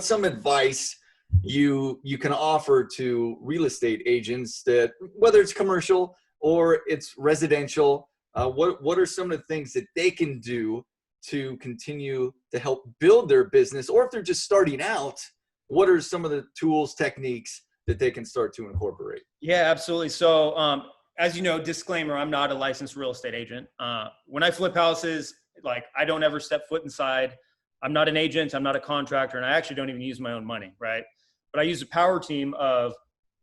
some advice you can offer to real estate agents that, whether it's commercial or it's residential, what are some of the things that they can do to continue to help build their business? Or if they're just starting out, what are some of the tools, techniques that they can start to incorporate? Yeah, absolutely. So, as you know, disclaimer, I'm not a licensed real estate agent. When I flip houses, I don't ever step foot inside. I'm not an agent. I'm not a contractor. And I actually don't even use my own money, right? But I use a power team of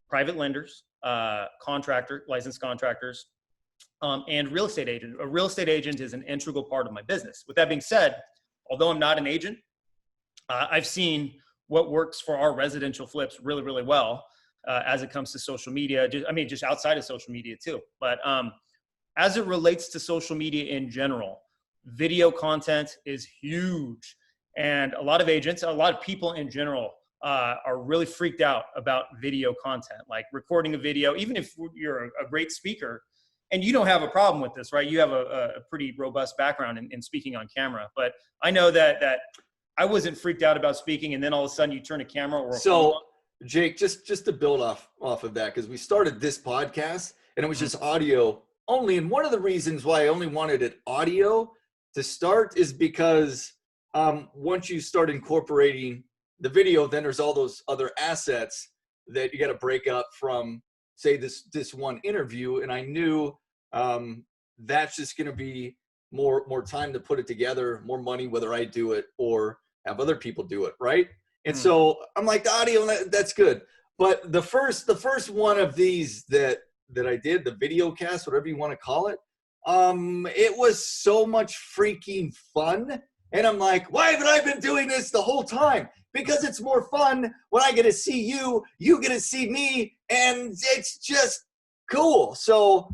private lenders, licensed contractors, and real estate agent. A real estate agent is an integral part of my business. With that being said, although I'm not an agent, I've seen what works for our residential flips really, really well as it comes to social media. Just outside of social media too. But as it relates to social media in general, video content is huge. And a lot of agents, a lot of people in general are really freaked out about video content, like recording a video. Even if you're a great speaker, and you don't have a problem with this, right? You have a pretty robust background in speaking on camera, but I know that I wasn't freaked out about speaking, and then all of a sudden you turn a camera or a phone on. Jake, just to build off of that, because we started this podcast and it was just audio only, and one of the reasons why I only wanted it audio to start is because once you start incorporating the video, then there's all those other assets that you got to break up from, say, this one interview, and I knew that's just going to be more time to put it together, more money, whether I do it or have other people do it, right? And so I'm like, the audio, that's good. But the first one of these that I did, the video cast, whatever you want to call it, it was so much freaking fun. And I'm like, why haven't I been doing this the whole time? Because it's more fun when I get to see you, you get to see me, and it's just cool. So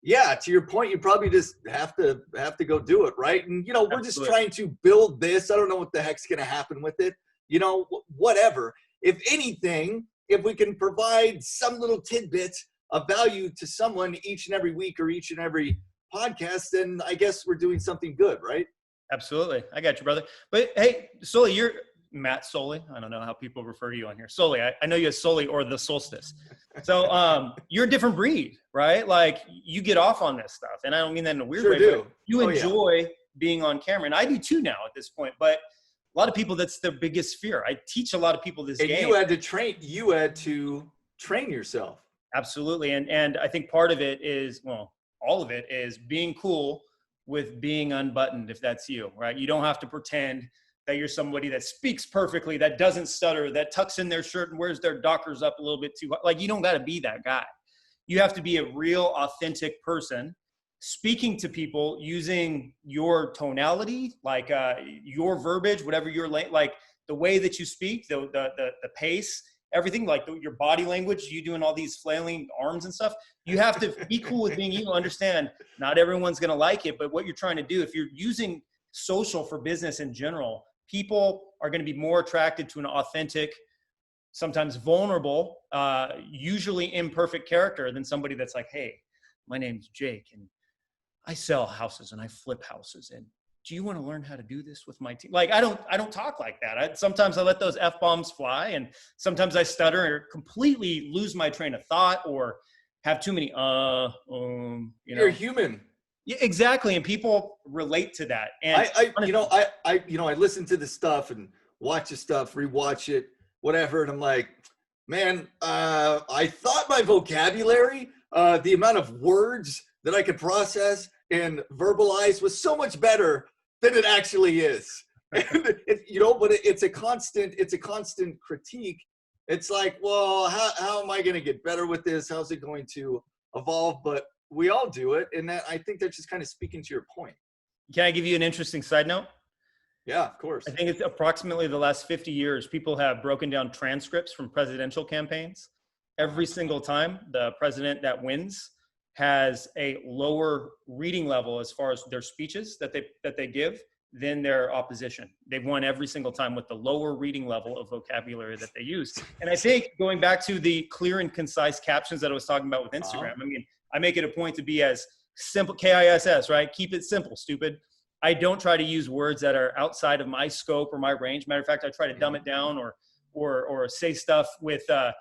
yeah, to your point, you probably just have to go do it, right? And we're Absolutely. just trying to build this. I don't know what the heck's going to happen with it. Whatever. If anything, if we can provide some little tidbit of value to someone each and every week or each and every podcast, then I guess we're doing something good, right? Absolutely. I got you, brother. But hey, Sully, you're Matt Sully. I don't know how people refer to you on here. Sully. I know you as Sully or the Solstice. So you're a different breed, right? Like you get off on this stuff. And I don't mean that in a weird way. Do. But you enjoy being on camera. And I do too now at this point. But a lot of people, that's their biggest fear. I teach a lot of people this game. And you had to train yourself. Absolutely. And I think part of it is, well, all of it is being cool with being unbuttoned, if that's you, right? You don't have to pretend that you're somebody that speaks perfectly, that doesn't stutter, that tucks in their shirt and wears their Dockers up a little bit too high. Like, you don't got to be that guy. You have to be a real, authentic person speaking to people using your tonality, like your verbiage, whatever your like the way that you speak, the pace, everything, like your body language, you doing all these flailing arms and stuff. You have to be cool with being you. Understand, not everyone's going to like it, but what you're trying to do, if you're using social for business in general, people are going to be more attracted to an authentic, sometimes vulnerable, usually imperfect character than somebody that's like, hey, my name's Jake and I sell houses and I flip houses. And do you want to learn how to do this with my team? Like, I don't talk like that. Sometimes I let those F-bombs fly, and sometimes I stutter or completely lose my train of thought or have too many, You're human. Yeah, exactly. And people relate to that. And I listen to the stuff and watch the stuff, rewatch it, whatever. And I'm like, man, I thought my vocabulary, the amount of words that I could process and verbalize was so much better than it actually is. But it's a constant critique. It's like, well, how am I going to get better with this? How's it going to evolve? But we all do it. And I think that's just kind of speaking to your point. Can I give you an interesting side note? Yeah, of course. I think it's approximately the last 50 years, people have broken down transcripts from presidential campaigns. Every single time the president that wins has a lower reading level as far as their speeches that they give than their opposition. They've won every single time with the lower reading level of vocabulary that they use. And I think going back to the clear and concise captions that I was talking about with Instagram, I mean, I make it a point to be as simple, KISS, right? Keep it simple, stupid. I don't try to use words that are outside of my scope or my range. Matter of fact, I try to dumb it down or say stuff with, the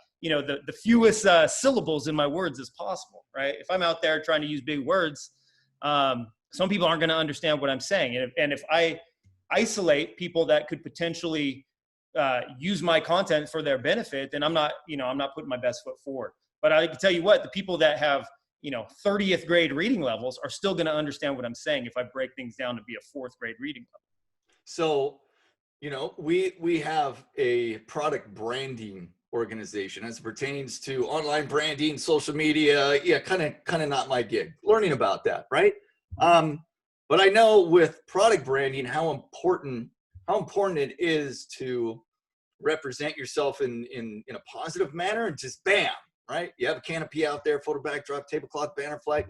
fewest syllables in my words as possible, right? If I'm out there trying to use big words, some people aren't going to understand what I'm saying. And if I isolate people that could potentially use my content for their benefit, then I'm not putting my best foot forward. But I can tell you what, the people that have 30th grade reading levels are still going to understand what I'm saying if I break things down to be a 4th grade reading level. So, we have a product branding organization as it pertains to online branding, social media. Yeah, kind of not my gig. Learning about that, right? But I know with product branding how important it is to represent yourself in a positive manner and just bam, right? You have a canopy out there, photo backdrop, tablecloth, banner flag,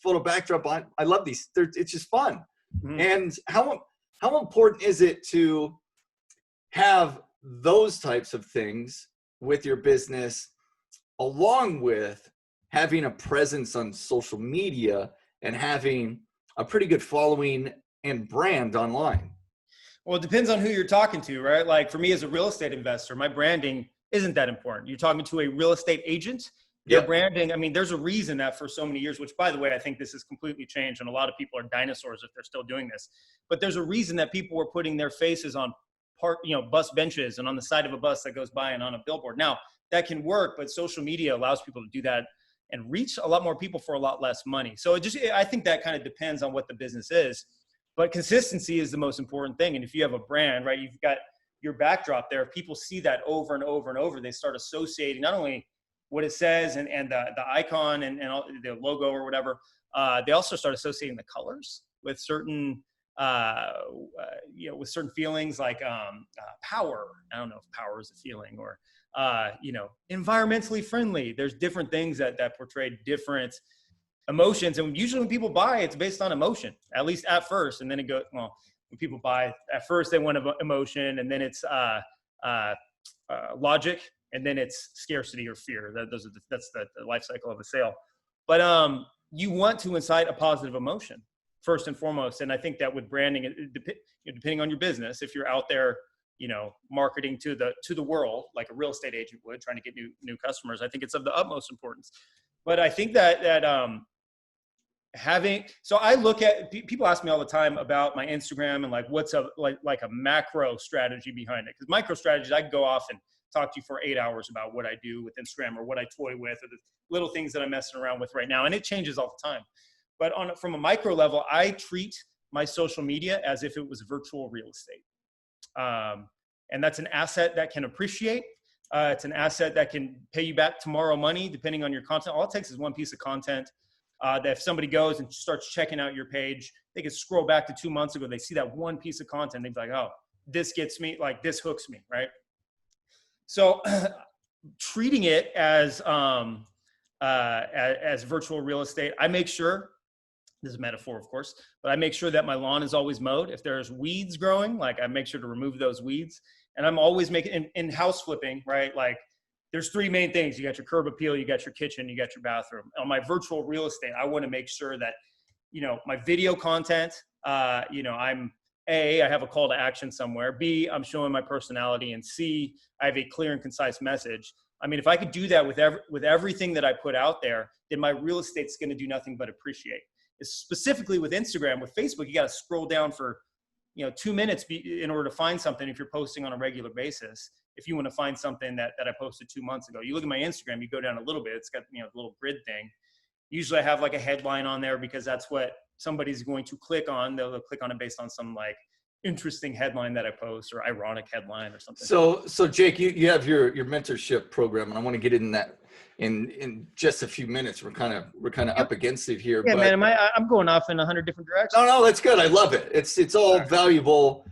photo backdrop on. I love these. It's just fun. Mm-hmm. And how important is it to have those types of things with your business, along with having a presence on social media and having a pretty good following and brand online? Well, it depends on who you're talking to, right? Like for me as a real estate investor, my branding isn't that important. You're talking to a real estate agent, their branding. I mean, there's a reason that for so many years, which by the way, I think this has completely changed and a lot of people are dinosaurs if they're still doing this, but there's a reason that people were putting their faces on bus benches and on the side of a bus that goes by and on a billboard. Now that can work, but social media allows people to do that and reach a lot more people for a lot less money. So I think that kind of depends on what the business is. But consistency is the most important thing. And if you have a brand, right, you've got your backdrop there. If people see that over and over and over, they start associating not only what it says and the icon and the logo or whatever, they also start associating the colors with certain, with certain feelings like power. I don't know if power is a feeling or, environmentally friendly. There's different things that portray different emotions, and usually when people buy, it's based on emotion, at least at first, and then it goes. Well, when people buy, at first they want emotion, and then it's logic, and then it's scarcity or fear. That's the life cycle of a sale. But you want to incite a positive emotion first and foremost, and I think that with branding, depending on your business, if you're out there, marketing to the world like a real estate agent would, trying to get new customers, I think it's of the utmost importance. But I think that so I look at, people ask me all the time about my Instagram and like what's a macro strategy behind it. Because micro strategies, I can go off and talk to you for 8 hours about what I do with Instagram or what I toy with or the little things that I'm messing around with right now. And it changes all the time. But from a micro level, I treat my social media as if it was virtual real estate. And that's an asset that can appreciate. It's an asset that can pay you back tomorrow money, depending on your content. All it takes is one piece of content that if somebody goes and starts checking out your page, they can scroll back to 2 months ago. They see that one piece of content. They'd be like, oh, this gets me, like this hooks me, right? So treating it as virtual real estate, I make sure, this is a metaphor, of course, but I make sure that my lawn is always mowed. If there's weeds growing, like I make sure to remove those weeds. And I'm always making, in house flipping, right? Like there's three main things. You got your curb appeal, you got your kitchen, you got your bathroom. On my virtual real estate, I want to make sure that, my video content, I have a call to action somewhere. B, I'm showing my personality. And C, I have a clear and concise message. I mean, if I could do that with everything that I put out there, then my real estate's going to do nothing but appreciate. Specifically with Instagram, with Facebook, you got to scroll down for 2 minutes in order to find something. If you're posting on a regular basis, if you want to find something that I posted 2 months ago, you look at my Instagram, you go down a little bit, it's got the little grid thing. Usually I have like a headline on there because that's what somebody's going to click on. They'll click on it based on some like interesting headline that I post or ironic headline or something. So Jake, you have your mentorship program, and I want to get in that in just a few minutes. We're kind of up against it here. Yeah, but, man, I'm going off in 100 different directions. No, that's good. I love it. It's all valuable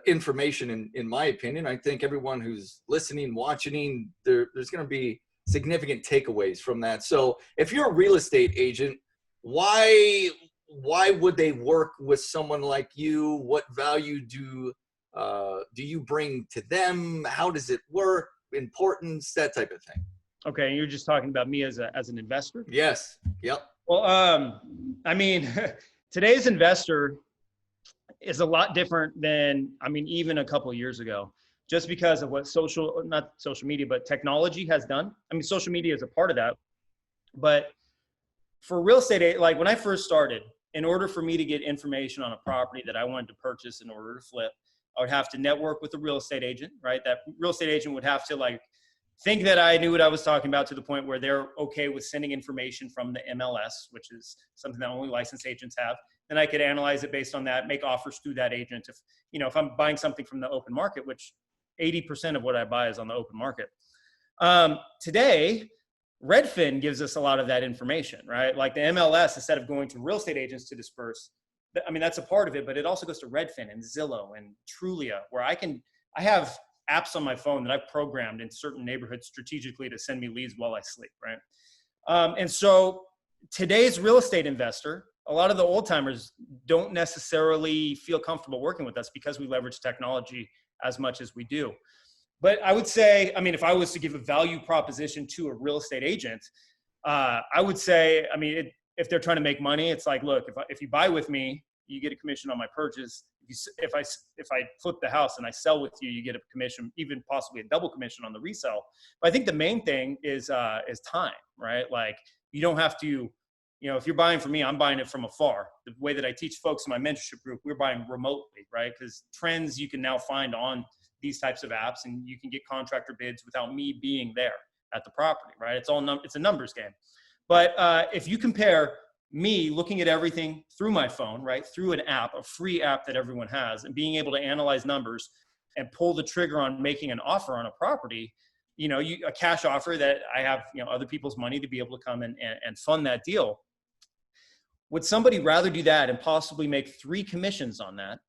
information in my opinion. I think everyone who's listening, watching, there's going to be significant takeaways from that. So if you're a real estate agent, why would they work with someone like you? What value do you bring to them? How does it work? Importance, that type of thing. Okay, you're just talking about me as an investor? Yes. Yep. Well, today's investor is a lot different than, even a couple of years ago, just because of what not social media, but technology has done. Social media is a part of that. But for real estate, like when I first started, in order for me to get information on a property that I wanted to purchase in order to flip, I would have to network with a real estate agent, right? That real estate agent would have to think that I knew what I was talking about to the point where they're okay with sending information from the MLS, which is something that only licensed agents have. Then I could analyze it based on that, make offers through that agent. If I'm buying something from the open market, which 80% of what I buy is on the open market. Today, Redfin gives us a lot of that information, right? Like the MLS, instead of going to real estate agents to disperse, that's a part of it, but it also goes to Redfin and Zillow and Trulia, where I have apps on my phone that I've programmed in certain neighborhoods strategically to send me leads while I sleep, right? And so today's real estate investor, a lot of the old timers don't necessarily feel comfortable working with us because we leverage technology as much as we do. But I would say, if I was to give a value proposition to a real estate agent, I would say, I mean, if they're trying to make money, it's like, look, if you buy with me, you get a commission on my purchase. If I flip the house and I sell with you, you get a commission, even possibly a double commission on the resale. But I think the main thing is time, right? Like, you don't have to, if you're buying from me, I'm buying it from afar. The way that I teach folks in my mentorship group, we're buying remotely, right? Because trends you can now find on these types of apps, and you can get contractor bids without me being there at the property, right? It's a numbers game. But if you compare me looking at everything through my phone, right, through an app, a free app that everyone has, and being able to analyze numbers and pull the trigger on making an offer on a property, a cash offer that I have, other people's money to be able to come and fund that deal. Would somebody rather do that and possibly make 3 commissions on that?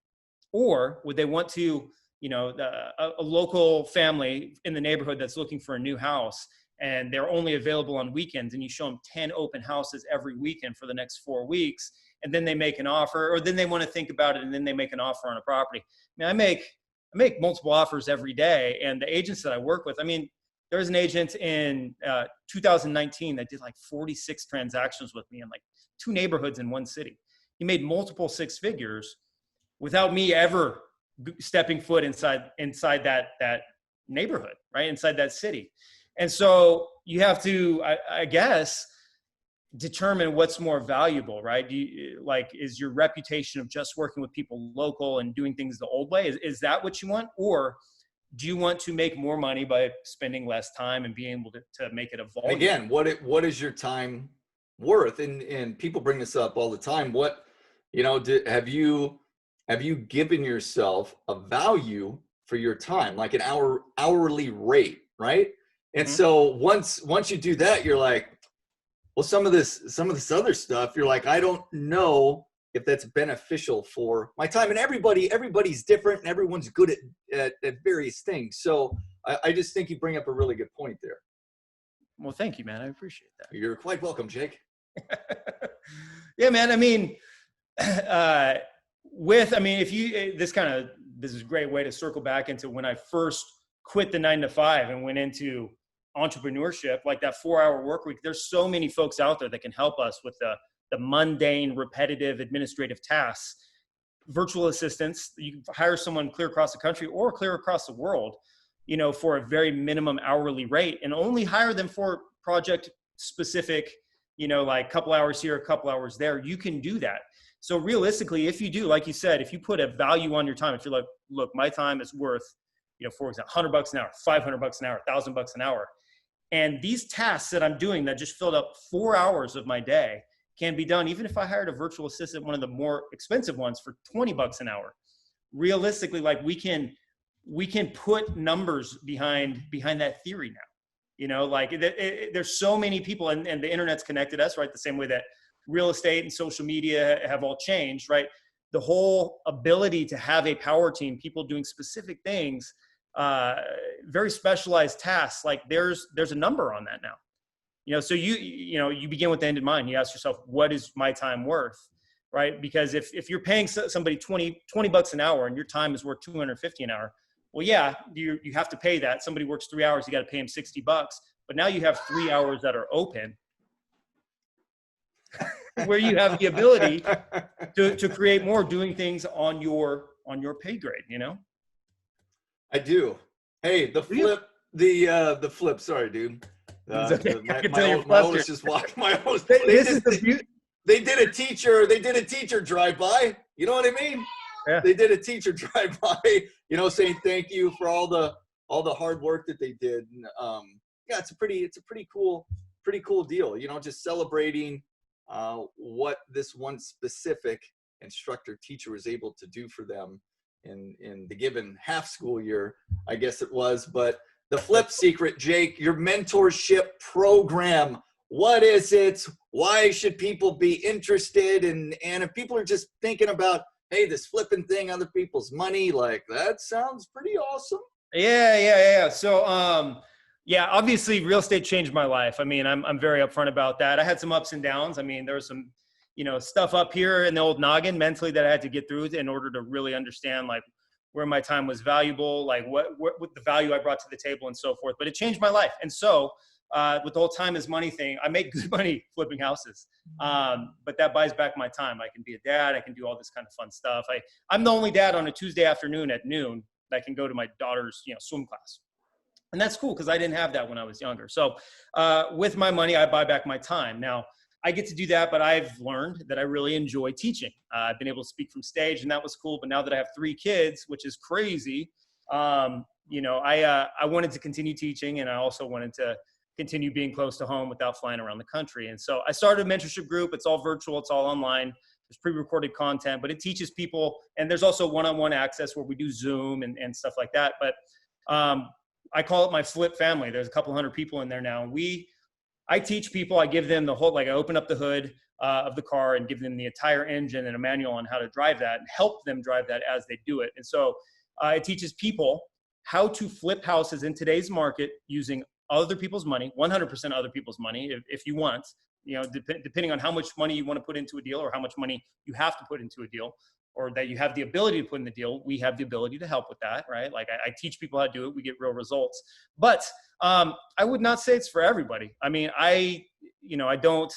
Or would they want to, a local family in the neighborhood that's looking for a new house, and they're only available on weekends, and you show them 10 open houses every weekend for the next 4 weeks, and then they make an offer, or then they want to think about it, and then they make an offer on a property. I mean, I make multiple offers every day, and the agents that I work with, I mean, there was an agent in 2019 that did like 46 transactions with me in like 2 neighborhoods in 1 city. He made multiple 6 figures without me ever stepping foot inside that neighborhood, right? Inside that city. And so you have to, I guess, determine what's more valuable, right? Is your reputation of just working with people local and doing things the old way, is that what you want? Or do you want to make more money by spending less time and being able to make it a volume? Again, what is your time worth? And people bring this up all the time. Have you given yourself a value for your time, like an hourly rate, right? And so once you do that, you're like, well, some of this other stuff, you're like, I don't know if that's beneficial for my time. And everybody's different, and everyone's good at various things. So I just think you bring up a really good point there. Well, thank you, man. I appreciate that. You're quite welcome, Jake. Yeah, man. I mean, this is a great way to circle back into when I first quit the 9-to-5 and went into entrepreneurship, like that 4-hour work week. There's so many folks out there that can help us with the mundane, repetitive, administrative tasks. Virtual assistants, you can hire someone clear across the country or clear across the world, for a very minimum hourly rate, and only hire them for project specific, like a couple hours here, a couple hours there. You can do that. So realistically, if you do, like you said, if you put a value on your time, if you're like, look, my time is worth, for example, $100 an hour, $500 an hour, $1,000 an hour. And these tasks that I'm doing that just filled up 4 hours of my day can be done, even if I hired a virtual assistant, one of the more expensive ones, for $20 an hour. Realistically, like we can put numbers behind that theory now. There's so many people, and the internet's connected us, right? The same way that real estate and social media have all changed, right? The whole ability to have a power team, people doing specific things, very specialized tasks, like there's a number on that now. So you begin with the end in mind. You ask yourself, what is my time worth, right? Because if you're paying somebody $20 an hour and your time is worth $250 an hour, well, yeah, you have to pay that. Somebody works 3 hours, you got to pay him $60, but now you have 3 hours that are open where you have the ability to create more, doing things on your pay grade, I do. Hey, the flip. Sorry, dude. My oldest just walked. They did a teacher drive by. You know what I mean? Yeah. They did a teacher drive by. Saying thank you for all the hard work that they did. And, yeah, it's a pretty cool deal. Just celebrating what this one specific instructor teacher was able to do for them in the given half school year, I guess it was. But the flip secret, Jake, your mentorship program, what is it? Why should people be interested? And if people are just thinking about, hey, this flipping thing, other people's money, like that sounds pretty awesome. Yeah. So, obviously real estate changed my life. I mean, I'm very upfront about that. I had some ups and downs. I mean, there was some, stuff up here in the old noggin mentally that I had to get through in order to really understand like where my time was valuable, like what the value I brought to the table and so forth. But it changed my life. And so with the whole time is money thing, I make good money flipping houses. But that buys back my time. I can be a dad. I can do all this kind of fun stuff. I'm the only dad on a Tuesday afternoon at noon that can go to my daughter's, swim class. And that's cool because I didn't have that when I was younger. So with my money, I buy back my time. Now, I get to do that, but I've learned that I really enjoy teaching. I've been able to speak from stage, and that was cool. But now that I have 3 kids, which is crazy, I wanted to continue teaching, and I also wanted to continue being close to home without flying around the country. And so I started a mentorship group. It's all virtual. It's all online. There's pre-recorded content, but it teaches people. And there's also one-on-one access where we do Zoom and stuff like that. But I call it my flip family. There's a couple hundred people in there now. And I teach people, I give them the whole, I open up the hood of the car and give them the entire engine and a manual on how to drive that and help them drive that as they do it. And so it teaches people how to flip houses in today's market using other people's money, 100% other people's money, if you want, depending on how much money you want to put into a deal or how much money you have to put into a deal, or that you have the ability to put in the deal. We have the ability to help with that, right? Like I teach people how to do it. We get real results. But I would not say it's for everybody. I mean, I don't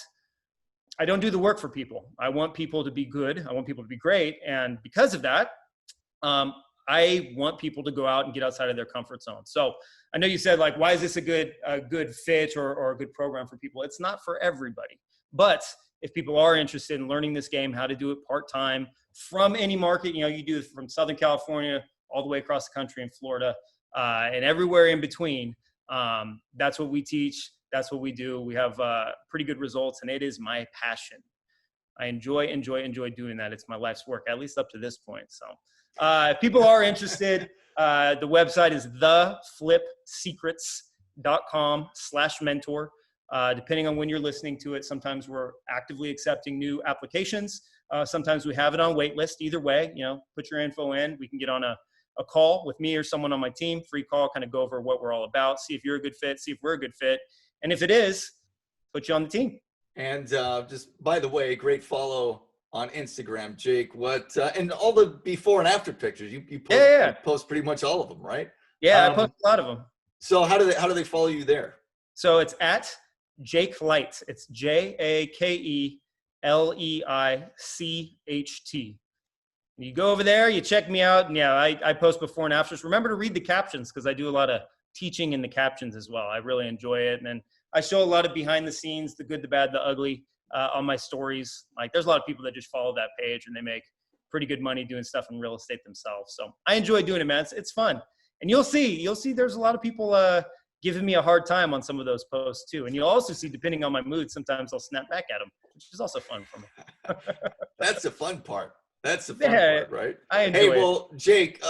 do the work for people. I want people to be good. I want people to be great. And because of that, I want people to go out and get outside of their comfort zone. So I know you said, like, why is this a good fit or a good program for people? It's not for everybody. But if people are interested in learning this game, how to do it part-time from any market, you do it from Southern California all the way across the country in Florida and everywhere in between. That's what we teach. That's what we do. We have pretty good results, and it is my passion. I enjoy doing that. It's my life's work, at least up to this point. So if people are interested, the website is theflipsecrets.com/mentor. Depending on when you're listening to it, sometimes we're actively accepting new applications. Sometimes we have it on wait list. Either way, put your info in. We can get on a call with me or someone on my team, free call, kind of go over what we're all about, see if you're a good fit, see if we're a good fit. And if it is, put you on the team. And just by the way, great follow on Instagram, Jake. What and all the before and after pictures, you post, you post pretty much all of them, right? Yeah, I post a lot of them. So how do they follow you there? So it's at Jake Leicht. It's JakeLeicht. You go over there, you check me out, and I post before and afters. Remember to read the captions because I do a lot of teaching in the captions as well. I really enjoy it, and then I show a lot of behind the scenes, the good, the bad, the ugly, on my stories. Like, there's a lot of people that just follow that page and they make pretty good money doing stuff in real estate themselves. So I enjoy doing it, man. It's fun, and you'll see. There's a lot of people giving me a hard time on some of those posts too. And you'll also see, depending on my mood, sometimes I'll snap back at them, which is also fun for me. That's the fun part. That's the fun part, right? I enjoy it. Well, Jake,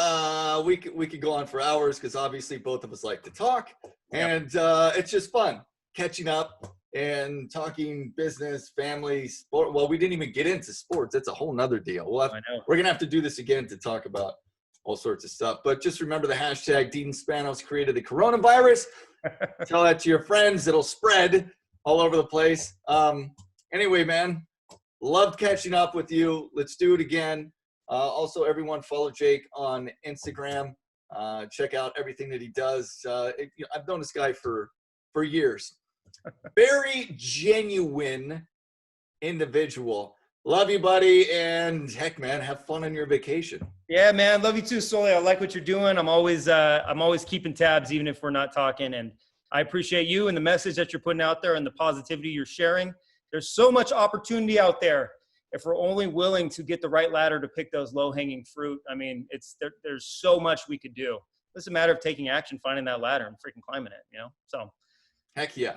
we could go on for hours because obviously both of us like to talk, and it's just fun catching up and talking business, family, sport. Well, we didn't even get into sports. That's a whole nother deal. We're gonna have to do this again to talk about all sorts of stuff. But just remember the hashtag Dean Spanos created the coronavirus. Tell that to your friends. It'll spread all over the place. Anyway, man, loved catching up with you. Let's do it again. Also, everyone follow Jake on Instagram. Check out everything that he does. I've known this guy for years. Very genuine individual. Love you, buddy. And heck, man, have fun on your vacation. Yeah, man. Love you too, Sulli. I like what you're doing. I'm always keeping tabs, even if we're not talking. And I appreciate you and the message that you're putting out there and the positivity you're sharing. There's so much opportunity out there if we're only willing to get the right ladder to pick those low-hanging fruit. I mean, there's so much we could do. It's a matter of taking action, finding that ladder, and freaking climbing it, So. Heck yeah.